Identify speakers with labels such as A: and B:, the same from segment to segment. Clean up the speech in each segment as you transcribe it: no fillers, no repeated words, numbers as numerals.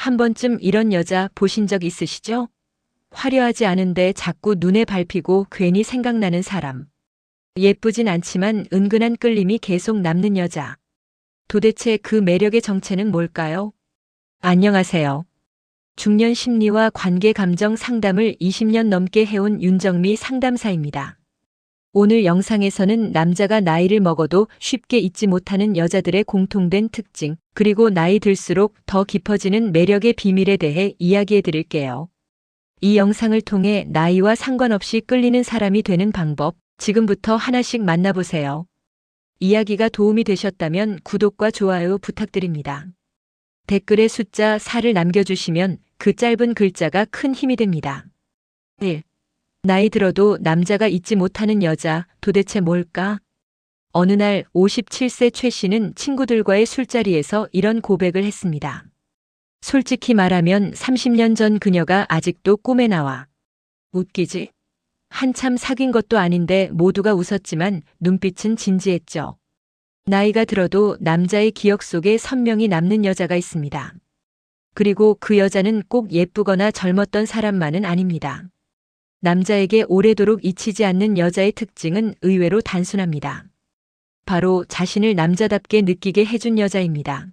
A: 한 번쯤 이런 여자 보신 적 있으시죠? 화려하지 않은데 자꾸 눈에 밟히고 괜히 생각나는 사람. 예쁘진 않지만 은근한 끌림이 계속 남는 여자. 도대체 그 매력의 정체는 뭘까요? 안녕하세요. 중년 심리와 관계 감정 상담을 20년 넘게 해온 윤정미 상담사입니다. 오늘 영상에서는 남자가 나이를 먹어도 쉽게 잊지 못하는 여자들의 공통된 특징, 그리고 나이 들수록 더 깊어지는 매력의 비밀에 대해 이야기해 드릴게요. 이 영상을 통해 나이와 상관없이 끌리는 사람이 되는 방법, 지금부터 하나씩 만나보세요. 이야기가 도움이 되셨다면 구독과 좋아요 부탁드립니다. 댓글에 숫자 4를 남겨주시면 그 짧은 글자가 큰 힘이 됩니다. 1. 나이 들어도 남자가 잊지 못하는 여자, 도대체 뭘까? 어느 날 57세 최 씨는 친구들과의 술자리에서 이런 고백을 했습니다. 솔직히 말하면 30년 전 그녀가 아직도 꿈에 나와. 웃기지? 한참 사귄 것도 아닌데 모두가 웃었지만 눈빛은 진지했죠. 나이가 들어도 남자의 기억 속에 선명히 남는 여자가 있습니다. 그리고 그 여자는 꼭 예쁘거나 젊었던 사람만은 아닙니다. 남자에게 오래도록 잊히지 않는 여자의 특징은 의외로 단순합니다. 바로 자신을 남자답게 느끼게 해준 여자입니다.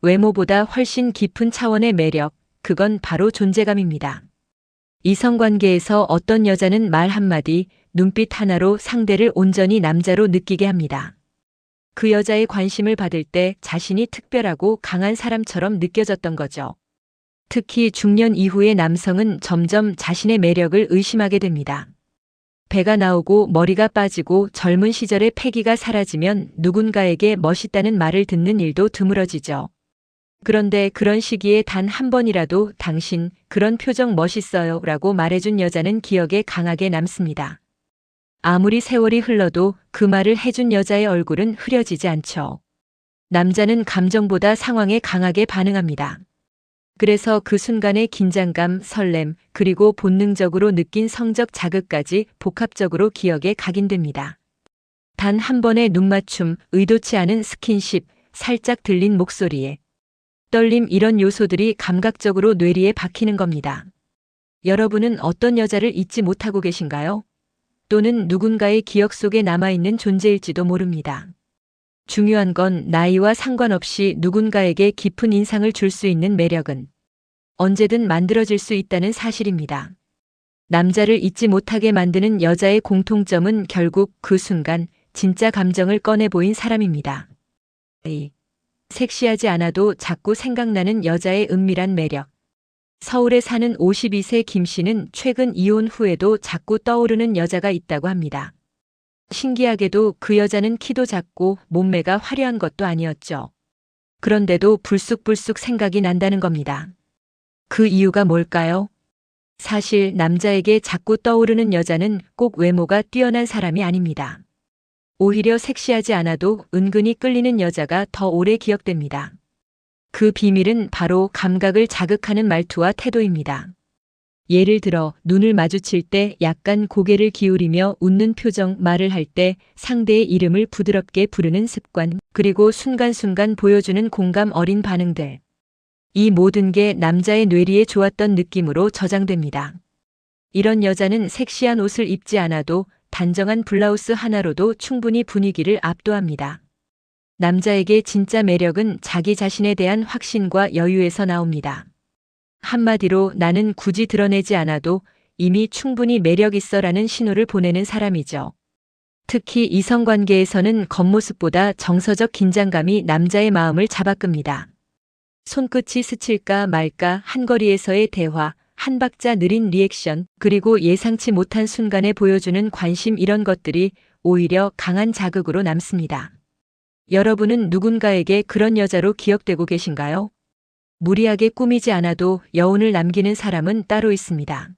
A: 외모보다 훨씬 깊은 차원의 매력, 그건 바로 존재감입니다. 이성관계에서 어떤 여자는 말 한마디, 눈빛 하나로 상대를 온전히 남자로 느끼게 합니다. 그 여자의 관심을 받을 때 자신이 특별하고 강한 사람처럼 느껴졌던 거죠. 특히 중년 이후의 남성은 점점 자신의 매력을 의심하게 됩니다. 배가 나오고 머리가 빠지고 젊은 시절의 패기가 사라지면 누군가에게 멋있다는 말을 듣는 일도 드물어지죠. 그런데 그런 시기에 단 한 번이라도 당신 그런 표정 멋있어요 라고 말해준 여자는 기억에 강하게 남습니다. 아무리 세월이 흘러도 그 말을 해준 여자의 얼굴은 흐려지지 않죠. 남자는 감정보다 상황에 강하게 반응합니다. 그래서 그 순간의 긴장감, 설렘, 그리고 본능적으로 느낀 성적 자극까지 복합적으로 기억에 각인됩니다. 단 한 번의 눈맞춤, 의도치 않은 스킨십, 살짝 들린 목소리에 떨림, 이런 요소들이 감각적으로 뇌리에 박히는 겁니다. 여러분은 어떤 여자를 잊지 못하고 계신가요? 또는 누군가의 기억 속에 남아있는 존재일지도 모릅니다. 중요한 건 나이와 상관없이 누군가에게 깊은 인상을 줄 수 있는 매력은 언제든 만들어질 수 있다는 사실입니다. 남자를 잊지 못하게 만드는 여자의 공통점은 결국 그 순간 진짜 감정을 꺼내 보인 사람입니다. 섹시하지 않아도 자꾸 생각나는 여자의 은밀한 매력. 서울에 사는 52세 김 씨는 최근 이혼 후에도 자꾸 떠오르는 여자가 있다고 합니다. 신기하게도 그 여자는 키도 작고 몸매가 화려한 것도 아니었죠. 그런데도 불쑥불쑥 생각이 난다는 겁니다. 그 이유가 뭘까요? 사실 남자에게 자꾸 떠오르는 여자는 꼭 외모가 뛰어난 사람이 아닙니다. 오히려 섹시하지 않아도 은근히 끌리는 여자가 더 오래 기억됩니다. 그 비밀은 바로 감각을 자극하는 말투와 태도입니다. 예를 들어 눈을 마주칠 때 약간 고개를 기울이며 웃는 표정, 말을 할 때 상대의 이름을 부드럽게 부르는 습관, 그리고 순간순간 보여주는 공감 어린 반응들. 이 모든 게 남자의 뇌리에 좋았던 느낌으로 저장됩니다. 이런 여자는 섹시한 옷을 입지 않아도 단정한 블라우스 하나로도 충분히 분위기를 압도합니다. 남자에게 진짜 매력은 자기 자신에 대한 확신과 여유에서 나옵니다. 한마디로 나는 굳이 드러내지 않아도 이미 충분히 매력 있어라는 신호를 보내는 사람이죠. 특히 이성관계에서는 겉모습보다 정서적 긴장감이 남자의 마음을 잡아끕니다. 손끝이 스칠까 말까, 한거리에서의 대화, 한 박자 느린 리액션, 그리고 예상치 못한 순간에 보여주는 관심, 이런 것들이 오히려 강한 자극으로 남습니다. 여러분은 누군가에게 그런 여자로 기억되고 계신가요? 무리하게 꾸미지 않아도 여운을 남기는 사람은 따로 있습니다.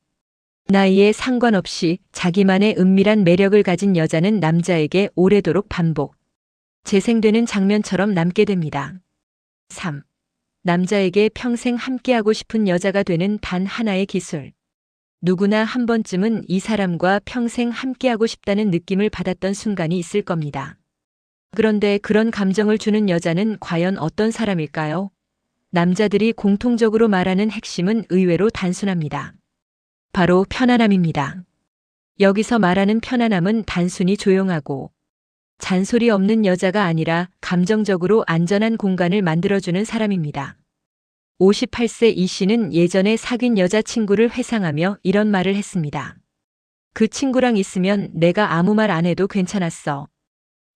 A: 나이에 상관없이 자기만의 은밀한 매력을 가진 여자는 남자에게 오래도록 반복, 재생되는 장면처럼 남게 됩니다. 3. 남자에게 평생 함께하고 싶은 여자가 되는 단 하나의 기술. 누구나 한 번쯤은 이 사람과 평생 함께하고 싶다는 느낌을 받았던 순간이 있을 겁니다. 그런데 그런 감정을 주는 여자는 과연 어떤 사람일까요? 남자들이 공통적으로 말하는 핵심은 의외로 단순합니다. 바로 편안함입니다. 여기서 말하는 편안함은 단순히 조용하고 잔소리 없는 여자가 아니라 감정적으로 안전한 공간을 만들어주는 사람입니다. 58세 이 씨는 예전에 사귄 여자친구를 회상하며 이런 말을 했습니다. 그 친구랑 있으면 내가 아무 말 안 해도 괜찮았어.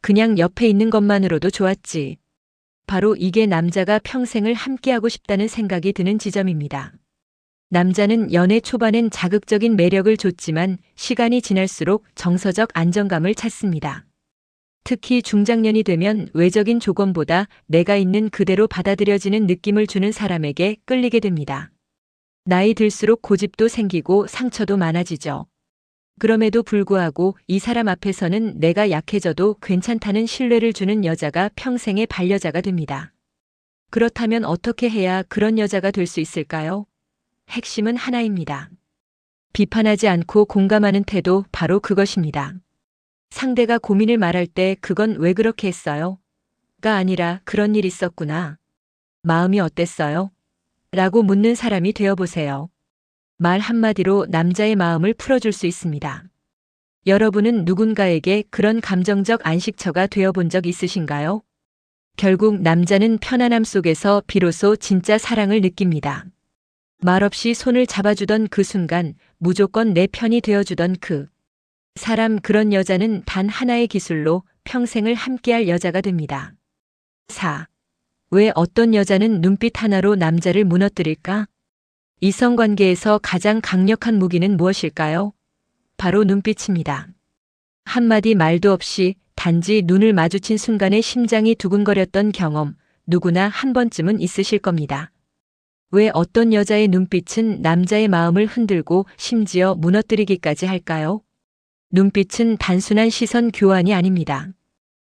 A: 그냥 옆에 있는 것만으로도 좋았지. 바로 이게 남자가 평생을 함께하고 싶다는 생각이 드는 지점입니다. 남자는 연애 초반엔 자극적인 매력을 줬지만 시간이 지날수록 정서적 안정감을 찾습니다. 특히 중장년이 되면 외적인 조건보다 내가 있는 그대로 받아들여지는 느낌을 주는 사람에게 끌리게 됩니다. 나이 들수록 고집도 생기고 상처도 많아지죠. 그럼에도 불구하고 이 사람 앞에서는 내가 약해져도 괜찮다는 신뢰를 주는 여자가 평생의 반려자가 됩니다. 그렇다면 어떻게 해야 그런 여자가 될 수 있을까요? 핵심은 하나입니다. 비판하지 않고 공감하는 태도, 바로 그것입니다. 상대가 고민을 말할 때 그건 왜 그렇게 했어요? 가 아니라 그런 일 있었구나. 마음이 어땠어요? 라고 묻는 사람이 되어보세요. 말 한마디로 남자의 마음을 풀어줄 수 있습니다. 여러분은 누군가에게 그런 감정적 안식처가 되어본 적 있으신가요? 결국 남자는 편안함 속에서 비로소 진짜 사랑을 느낍니다. 말없이 손을 잡아주던 그 순간 무조건 내 편이 되어주던 그 사람, 그런 여자는 단 하나의 기술로 평생을 함께할 여자가 됩니다. 4. 왜 어떤 여자는 눈빛 하나로 남자를 무너뜨릴까? 이성관계에서 가장 강력한 무기는 무엇일까요? 바로 눈빛입니다. 한마디 말도 없이 단지 눈을 마주친 순간에 심장이 두근거렸던 경험, 누구나 한 번쯤은 있으실 겁니다. 왜 어떤 여자의 눈빛은 남자의 마음을 흔들고 심지어 무너뜨리기까지 할까요? 눈빛은 단순한 시선 교환이 아닙니다.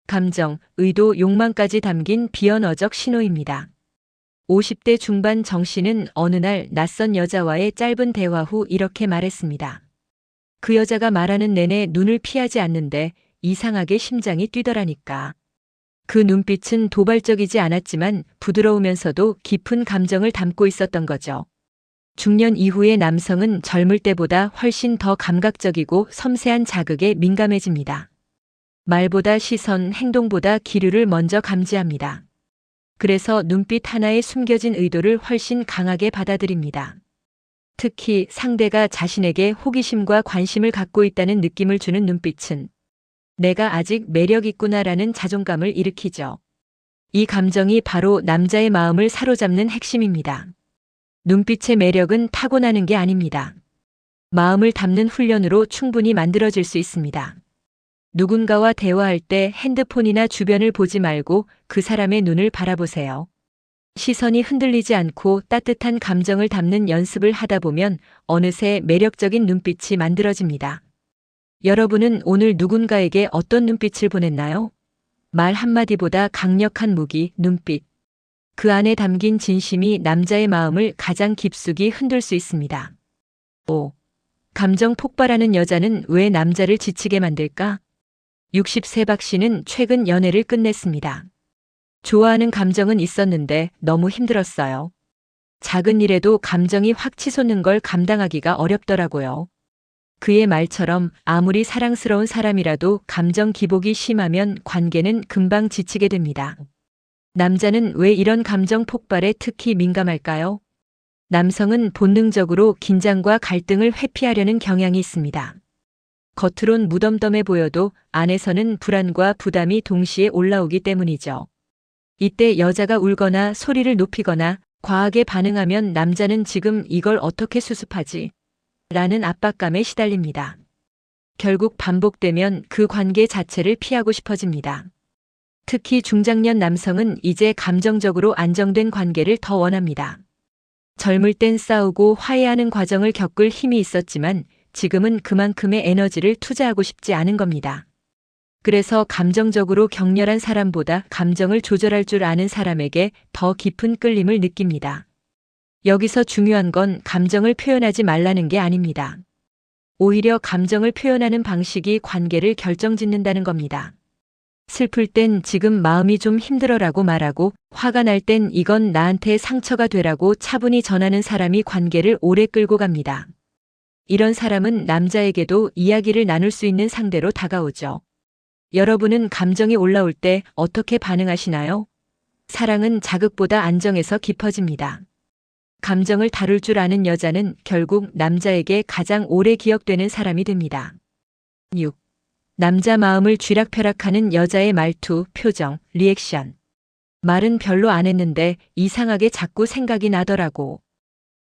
A: 감정, 의도, 욕망까지 담긴 비언어적 신호입니다. 50대 중반 정 씨는 어느 날 낯선 여자와의 짧은 대화 후 이렇게 말했습니다. 그 여자가 말하는 내내 눈을 피하지 않는데 이상하게 심장이 뛰더라니까. 그 눈빛은 도발적이지 않았지만 부드러우면서도 깊은 감정을 담고 있었던 거죠. 중년 이후의 남성은 젊을 때보다 훨씬 더 감각적이고 섬세한 자극에 민감해집니다. 말보다 시선, 행동보다 기류를 먼저 감지합니다. 그래서 눈빛 하나에 숨겨진 의도를 훨씬 강하게 받아들입니다. 특히 상대가 자신에게 호기심과 관심을 갖고 있다는 느낌을 주는 눈빛은 내가 아직 매력 있구나라는 자존감을 일으키죠. 이 감정이 바로 남자의 마음을 사로잡는 핵심입니다. 눈빛의 매력은 타고나는 게 아닙니다. 마음을 담는 훈련으로 충분히 만들어질 수 있습니다. 누군가와 대화할 때 핸드폰이나 주변을 보지 말고 그 사람의 눈을 바라보세요. 시선이 흔들리지 않고 따뜻한 감정을 담는 연습을 하다 보면 어느새 매력적인 눈빛이 만들어집니다. 여러분은 오늘 누군가에게 어떤 눈빛을 보냈나요? 말 한마디보다 강력한 무기, 눈빛. 그 안에 담긴 진심이 남자의 마음을 가장 깊숙이 흔들 수 있습니다. 5. 감정 폭발하는 여자는 왜 남자를 지치게 만들까? 60세 박 씨는 최근 연애를 끝냈습니다. 좋아하는 감정은 있었는데 너무 힘들었어요. 작은 일에도 감정이 확 치솟는 걸 감당하기가 어렵더라고요. 그의 말처럼 아무리 사랑스러운 사람이라도 감정 기복이 심하면 관계는 금방 지치게 됩니다. 남자는 왜 이런 감정 폭발에 특히 민감할까요? 남성은 본능적으로 긴장과 갈등을 회피하려는 경향이 있습니다. 겉으론 무덤덤해 보여도 안에서는 불안과 부담이 동시에 올라오기 때문이죠. 이때 여자가 울거나 소리를 높이거나 과하게 반응하면 남자는 지금 이걸 어떻게 수습하지? 라는 압박감에 시달립니다. 결국 반복되면 그 관계 자체를 피하고 싶어집니다. 특히 중장년 남성은 이제 감정적으로 안정된 관계를 더 원합니다. 젊을 땐 싸우고 화해하는 과정을 겪을 힘이 있었지만 지금은 그만큼의 에너지를 투자하고 싶지 않은 겁니다. 그래서 감정적으로 격렬한 사람보다 감정을 조절할 줄 아는 사람에게 더 깊은 끌림을 느낍니다. 여기서 중요한 건 감정을 표현하지 말라는 게 아닙니다. 오히려 감정을 표현하는 방식이 관계를 결정짓는다는 겁니다. 슬플 땐 지금 마음이 좀 힘들어라고 말하고 화가 날 땐 이건 나한테 상처가 되라고 차분히 전하는 사람이 관계를 오래 끌고 갑니다. 이런 사람은 남자에게도 이야기를 나눌 수 있는 상대로 다가오죠. 여러분은 감정이 올라올 때 어떻게 반응하시나요? 사랑은 자극보다 안정에서 깊어집니다. 감정을 다룰 줄 아는 여자는 결국 남자에게 가장 오래 기억되는 사람이 됩니다. 6. 남자 마음을 쥐락펴락하는 여자의 말투, 표정, 리액션. 말은 별로 안 했는데 이상하게 자꾸 생각이 나더라고.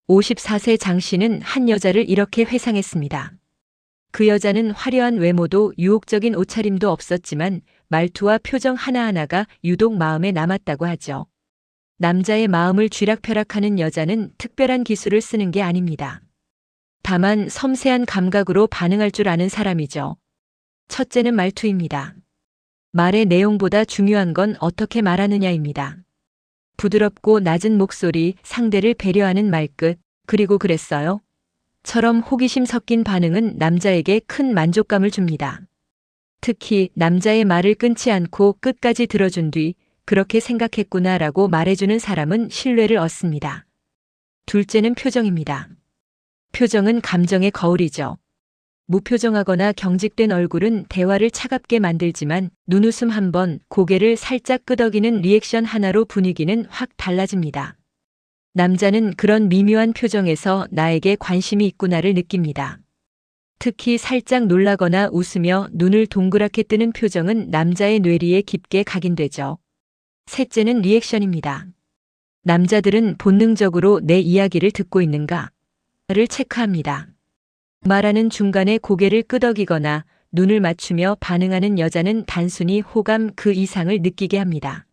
A: 54세 장 씨는 한 여자를 이렇게 회상했습니다. 그 여자는 화려한 외모도 유혹적인 옷차림도 없었지만 말투와 표정 하나하나가 유독 마음에 남았다고 하죠. 남자의 마음을 쥐락펴락하는 여자는 특별한 기술을 쓰는 게 아닙니다. 다만 섬세한 감각으로 반응할 줄 아는 사람이죠. 첫째는 말투입니다. 말의 내용보다 중요한 건 어떻게 말하느냐입니다. 부드럽고 낮은 목소리, 상대를 배려하는 말끝, 그리고 그랬어요? 처럼 호기심 섞인 반응은 남자에게 큰 만족감을 줍니다. 특히 남자의 말을 끊지 않고 끝까지 들어준 뒤 그렇게 생각했구나라고 말해주는 사람은 신뢰를 얻습니다. 둘째는 표정입니다. 표정은 감정의 거울이죠. 무표정하거나 경직된 얼굴은 대화를 차갑게 만들지만 눈웃음 한 번, 고개를 살짝 끄덕이는 리액션 하나로 분위기는 확 달라집니다. 남자는 그런 미묘한 표정에서 나에게 관심이 있구나를 느낍니다. 특히 살짝 놀라거나 웃으며 눈을 동그랗게 뜨는 표정은 남자의 뇌리에 깊게 각인되죠. 셋째는 리액션입니다. 남자들은 본능적으로 내 이야기를 듣고 있는가를 체크합니다. 말하는 중간에 고개를 끄덕이거나 눈을 맞추며 반응하는 여자는 단순히 호감 그 이상을 느끼게 합니다.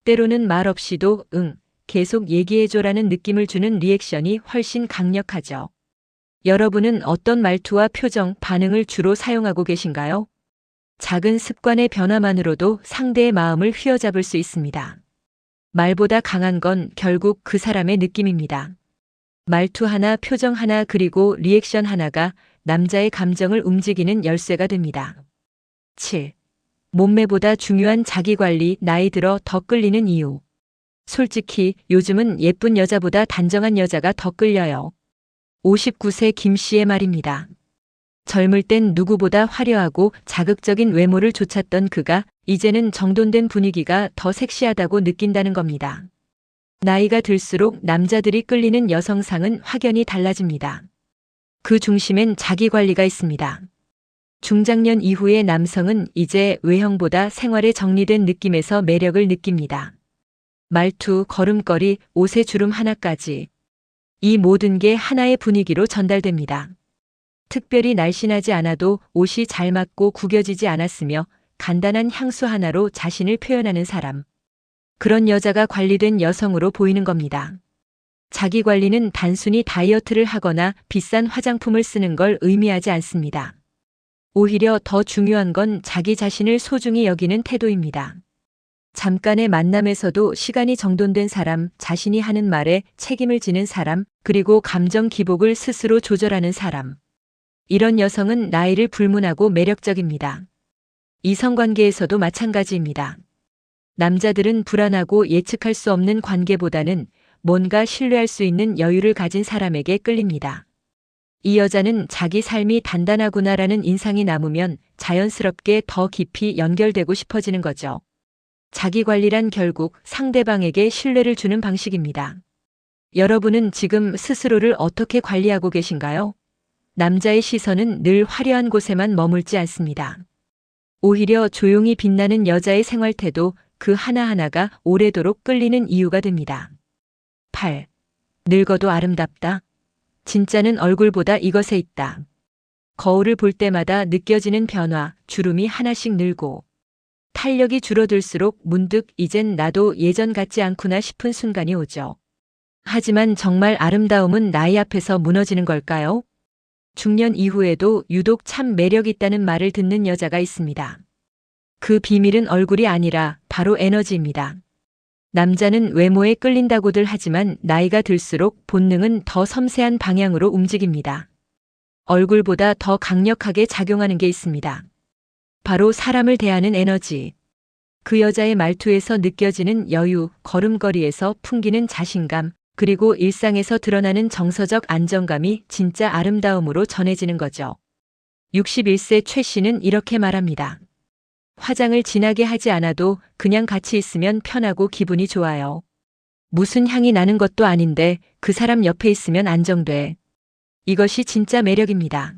A: 때로는 말 없이도 계속 얘기해줘라는 느낌을 주는 리액션이 훨씬 강력하죠. 여러분은 어떤 말투와 표정, 반응을 주로 사용하고 계신가요? 작은 습관의 변화만으로도 상대의 마음을 휘어잡을 수 있습니다. 말보다 강한 건 결국 그 사람의 느낌입니다. 말투 하나, 표정 하나, 그리고 리액션 하나가 남자의 감정을 움직이는 열쇠가 됩니다. 7. 몸매보다 중요한 자기관리, 나이 들어 더 끌리는 이유. 솔직히 요즘은 예쁜 여자보다 단정한 여자가 더 끌려요. 59세 김 씨의 말입니다. 젊을 땐 누구보다 화려하고 자극적인 외모를 좇았던 그가 이제는 정돈된 분위기가 더 섹시하다고 느낀다는 겁니다. 나이가 들수록 남자들이 끌리는 여성상은 확연히 달라집니다. 그 중심엔 자기관리가 있습니다. 중장년 이후의 남성은 이제 외형보다 생활에 정리된 느낌에서 매력을 느낍니다. 말투, 걸음걸이, 옷의 주름 하나까지. 이 모든 게 하나의 분위기로 전달됩니다. 특별히 날씬하지 않아도 옷이 잘 맞고 구겨지지 않았으며 간단한 향수 하나로 자신을 표현하는 사람. 그런 여자가 관리된 여성으로 보이는 겁니다. 자기 관리는 단순히 다이어트를 하거나 비싼 화장품을 쓰는 걸 의미하지 않습니다. 오히려 더 중요한 건 자기 자신을 소중히 여기는 태도입니다. 잠깐의 만남에서도 시간이 정돈된 사람, 자신이 하는 말에 책임을 지는 사람, 그리고 감정 기복을 스스로 조절하는 사람. 이런 여성은 나이를 불문하고 매력적입니다. 이성관계에서도 마찬가지입니다. 남자들은 불안하고 예측할 수 없는 관계보다는 뭔가 신뢰할 수 있는 여유를 가진 사람에게 끌립니다. 이 여자는 자기 삶이 단단하구나라는 인상이 남으면 자연스럽게 더 깊이 연결되고 싶어지는 거죠. 자기 관리란 결국 상대방에게 신뢰를 주는 방식입니다. 여러분은 지금 스스로를 어떻게 관리하고 계신가요? 남자의 시선은 늘 화려한 곳에만 머물지 않습니다. 오히려 조용히 빛나는 여자의 생활태도 그 하나하나가 오래도록 끌리는 이유가 됩니다. 8. 늙어도 아름답다. 진짜는 얼굴보다 이것에 있다. 거울을 볼 때마다 느껴지는 변화, 주름이 하나씩 늘고 탄력이 줄어들수록 문득 이젠 나도 예전 같지 않구나 싶은 순간이 오죠. 하지만 정말 아름다움은 나이 앞에서 무너지는 걸까요? 중년 이후에도 유독 참 매력 있다는 말을 듣는 여자가 있습니다. 그 비밀은 얼굴이 아니라 바로 에너지입니다. 남자는 외모에 끌린다고들 하지만 나이가 들수록 본능은 더 섬세한 방향으로 움직입니다. 얼굴보다 더 강력하게 작용하는 게 있습니다. 바로 사람을 대하는 에너지. 그 여자의 말투에서 느껴지는 여유, 걸음걸이에서 풍기는 자신감, 그리고 일상에서 드러나는 정서적 안정감이 진짜 아름다움으로 전해지는 거죠. 61세 최 씨는 이렇게 말합니다. 화장을 진하게 하지 않아도 그냥 같이 있으면 편하고 기분이 좋아요. 무슨 향이 나는 것도 아닌데 그 사람 옆에 있으면 안정돼. 이것이 진짜 매력입니다.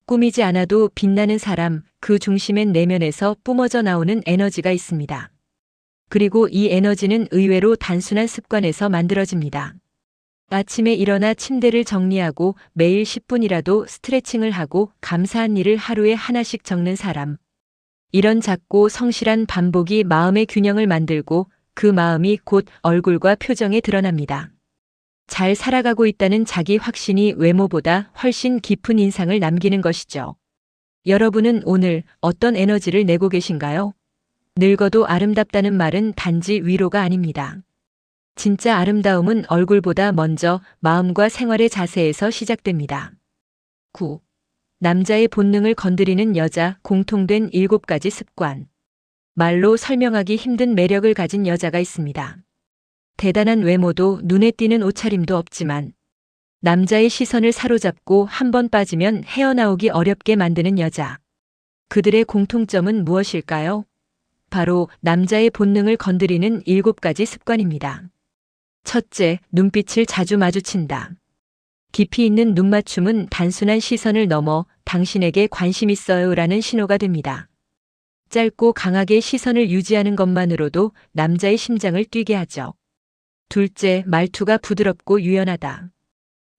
A: 꾸미지 않아도 빛나는 사람, 그 중심엔 내면에서 뿜어져 나오는 에너지가 있습니다. 그리고 이 에너지는 의외로 단순한 습관에서 만들어집니다. 아침에 일어나 침대를 정리하고 매일 10분이라도 스트레칭을 하고 감사한 일을 하루에 하나씩 적는 사람. 이런 작고 성실한 반복이 마음의 균형을 만들고 그 마음이 곧 얼굴과 표정에 드러납니다. 잘 살아가고 있다는 자기 확신이 외모보다 훨씬 깊은 인상을 남기는 것이죠. 여러분은 오늘 어떤 에너지를 내고 계신가요? 늙어도 아름답다는 말은 단지 위로가 아닙니다. 진짜 아름다움은 얼굴보다 먼저 마음과 생활의 자세에서 시작됩니다. 9. 남자의 본능을 건드리는 여자, 공통된 7가지 습관. 말로 설명하기 힘든 매력을 가진 여자가 있습니다. 대단한 외모도 눈에 띄는 옷차림도 없지만 남자의 시선을 사로잡고 한 번 빠지면 헤어나오기 어렵게 만드는 여자. 그들의 공통점은 무엇일까요? 바로 남자의 본능을 건드리는 7가지 습관입니다. 첫째, 눈빛을 자주 마주친다. 깊이 있는 눈맞춤은 단순한 시선을 넘어 당신에게 관심 있어요라는 신호가 됩니다. 짧고 강하게 시선을 유지하는 것만으로도 남자의 심장을 뛰게 하죠. 둘째, 말투가 부드럽고 유연하다.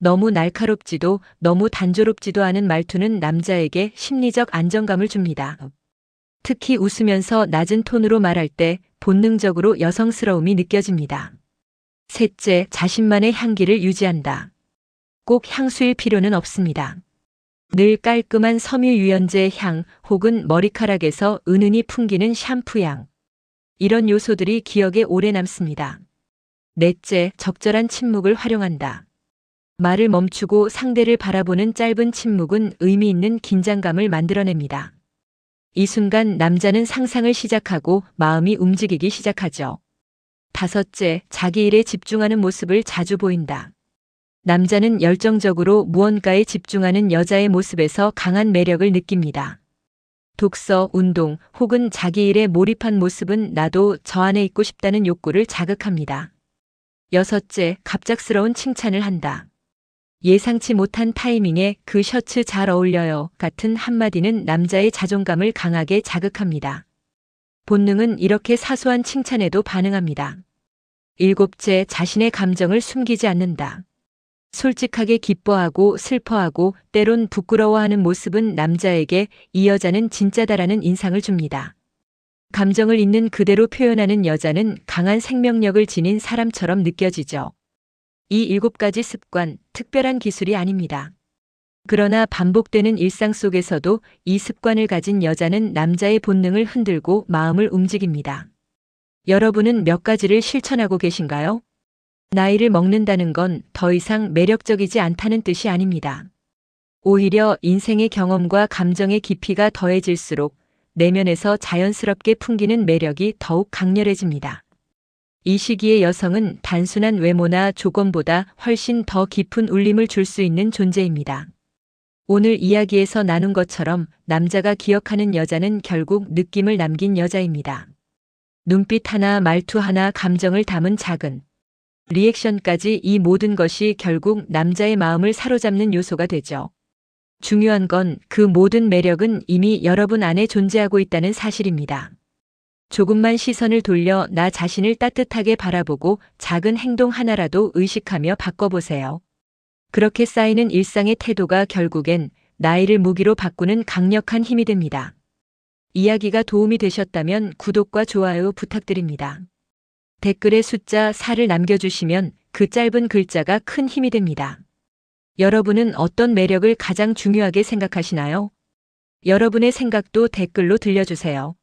A: 너무 날카롭지도 너무 단조롭지도 않은 말투는 남자에게 심리적 안정감을 줍니다. 특히 웃으면서 낮은 톤으로 말할 때 본능적으로 여성스러움이 느껴집니다. 셋째, 자신만의 향기를 유지한다. 꼭 향수일 필요는 없습니다. 늘 깔끔한 섬유 유연제 향 혹은 머리카락에서 은은히 풍기는 샴푸 향. 이런 요소들이 기억에 오래 남습니다. 넷째, 적절한 침묵을 활용한다. 말을 멈추고 상대를 바라보는 짧은 침묵은 의미 있는 긴장감을 만들어냅니다. 이 순간 남자는 상상을 시작하고 마음이 움직이기 시작하죠. 다섯째, 자기 일에 집중하는 모습을 자주 보인다. 남자는 열정적으로 무언가에 집중하는 여자의 모습에서 강한 매력을 느낍니다. 독서, 운동 혹은 자기 일에 몰입한 모습은 나도 저 안에 있고 싶다는 욕구를 자극합니다. 여섯째, 갑작스러운 칭찬을 한다. 예상치 못한 타이밍에 그 셔츠 잘 어울려요 같은 한마디는 남자의 자존감을 강하게 자극합니다. 본능은 이렇게 사소한 칭찬에도 반응합니다. 일곱째, 자신의 감정을 숨기지 않는다. 솔직하게 기뻐하고 슬퍼하고 때론 부끄러워하는 모습은 남자에게 이 여자는 진짜다라는 인상을 줍니다. 감정을 있는 그대로 표현하는 여자는 강한 생명력을 지닌 사람처럼 느껴지죠. 이 7가지 습관, 특별한 기술이 아닙니다. 그러나 반복되는 일상 속에서도 이 습관을 가진 여자는 남자의 본능을 흔들고 마음을 움직입니다. 여러분은 몇 가지를 실천하고 계신가요? 나이를 먹는다는 건 더 이상 매력적이지 않다는 뜻이 아닙니다. 오히려 인생의 경험과 감정의 깊이가 더해질수록 내면에서 자연스럽게 풍기는 매력이 더욱 강렬해집니다. 이 시기의 여성은 단순한 외모나 조건보다 훨씬 더 깊은 울림을 줄 수 있는 존재입니다. 오늘 이야기에서 나눈 것처럼 남자가 기억하는 여자는 결국 느낌을 남긴 여자입니다. 눈빛 하나, 말투 하나, 감정을 담은 작은 리액션까지 이 모든 것이 결국 남자의 마음을 사로잡는 요소가 되죠. 중요한 건 그 모든 매력은 이미 여러분 안에 존재하고 있다는 사실입니다. 조금만 시선을 돌려 나 자신을 따뜻하게 바라보고 작은 행동 하나라도 의식하며 바꿔보세요. 그렇게 쌓이는 일상의 태도가 결국엔 나이를 무기로 바꾸는 강력한 힘이 됩니다. 이야기가 도움이 되셨다면 구독과 좋아요 부탁드립니다. 댓글에 숫자 4를 남겨주시면 그 짧은 글자가 큰 힘이 됩니다. 여러분은 어떤 매력을 가장 중요하게 생각하시나요? 여러분의 생각도 댓글로 들려주세요.